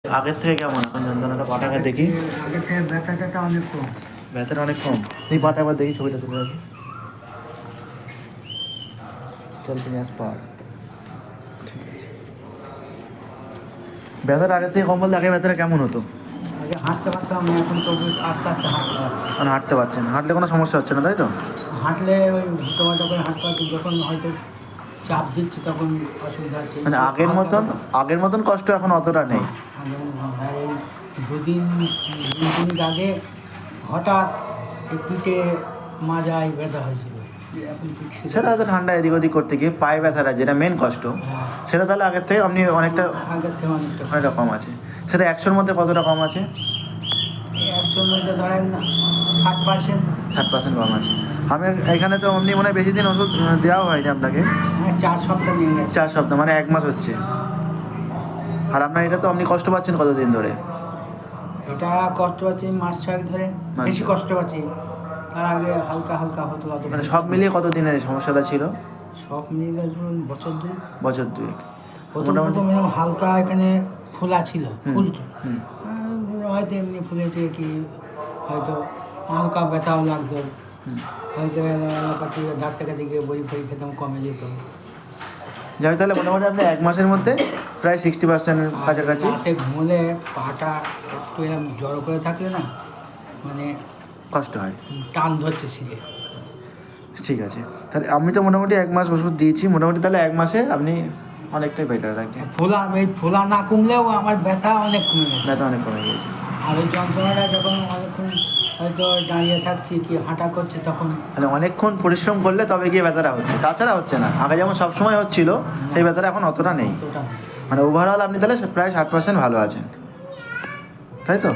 আগের থেকে কেমন এখন যন্ত্রণাটা? পাটা একবার দেখি। আগের থেকে ব্যথাটা অনেক কম। ব্যথাটা অনেক কম। তুই পাটা একবার দেখি, ছবিটা তুলে রাখি। ক্যালপিনিয়াস পার, ঠিক আছে। ব্যথাটা আগের থেকে কম বলতে আগে ব্যথাটা কেমন হতো? আগে হাঁটতে পারতাম, এখন তো আস্তে আস্তে হাঁটতে পারছি। মানে হাঁটতে পারছেন? হাঁটলে কোনো সমস্যা হচ্ছে না, তাই তো? হাঁটলে ওই হুটোমাটো করে হাঁটতে পারছি, যখন হয়তো চাপ দিচ্ছি তখন অসুবিধা হচ্ছে। মানে আগের মতন কষ্ট এখন অতটা নেই। এই দুদিন আগে হঠাৎ এই পিঠে মাজায় ব্যথা হয়েছিল। এখন সেটা হয়তো ঠান্ডা এদিক ওদিক করতে গিয়ে পায়ে ব্যথাটা যেটা মেন কষ্ট, সেটা তাহলে আগের থেকে আপনি অনেকটা আগের থেকে অনেকটা কম আছে। সেটা 100-র মধ্যে কতটা কম আছে? 100-র মধ্যে ধরেন 60%। 60% কম আছে। আমি এখানে তো আপনি মনে হয় বেশি দিন ওষুধ দেওয়া হয়নি আপনাকে। 4 সপ্তাহ নিয়ে গেছে। 4 সপ্তাহ মানে 1 মাস হচ্ছে। আর আপনার এটা তো আপনি কষ্ট পাচ্ছেন কতদিন ধরে? এটা কষ্ট পাচ্ছি মাস 6 ধরে, বেশি কষ্ট পাচ্ছি। তার আগে হালকা হালকা হতো। মানে সব মিলিয়ে কতদিনের এই সমস্যাটা ছিল? সব মিলিয়ে ধরুন বছর 2। বছর 2। প্রথম এরকম হালকা এখানে ফোলা ছিল, ফুলতো হুম। হয়তো এমনি ফুলেছে কি, হয়তো হালকা ব্যথাও লাগতো, হয়তো এলাকাতে ডাক্তার কাছে গিয়ে বই ফই খেতাম, কমে যেত। যাই তাহলে মোটামুটি আপনি 1 মাসের মধ্যে প্রায় 60% কাছাকাছি। রাতে ঘুমলে পাটা একটু এরকম জড়ো করে থাকলে না, মানে কষ্ট হয়, টান ধরছে শিরে। ঠিক আছে। তাহলে আমি তো মোটামুটি 1 মাস ওষুধ দিয়েছি, মোটামুটি তাহলে 1 মাসে আপনি অনেকটাই বেটার লাগছে। ফোলা না কমলেও আমার ব্যথা অনেক কমে গেছে। ব্যথা অনেক কমে গিয়েছে। আর ওই যন্ত্রণাটা যখন অনেকক্ষণ হয়তো দাঁড়িয়ে থাকছি কি হাঁটা করছে তখন, মানে অনেকক্ষণ পরিশ্রম করলে তবে গিয়ে ব্যথাটা হচ্ছে, তাছাড়া হচ্ছে না। আগে যেমন সবসময় হচ্ছিল সেই ব্যথাটা এখন অতটা নেই। মানে ওভারঅল আপনি তাহলে প্রায় 60% ভালো আছেন, তাই তো?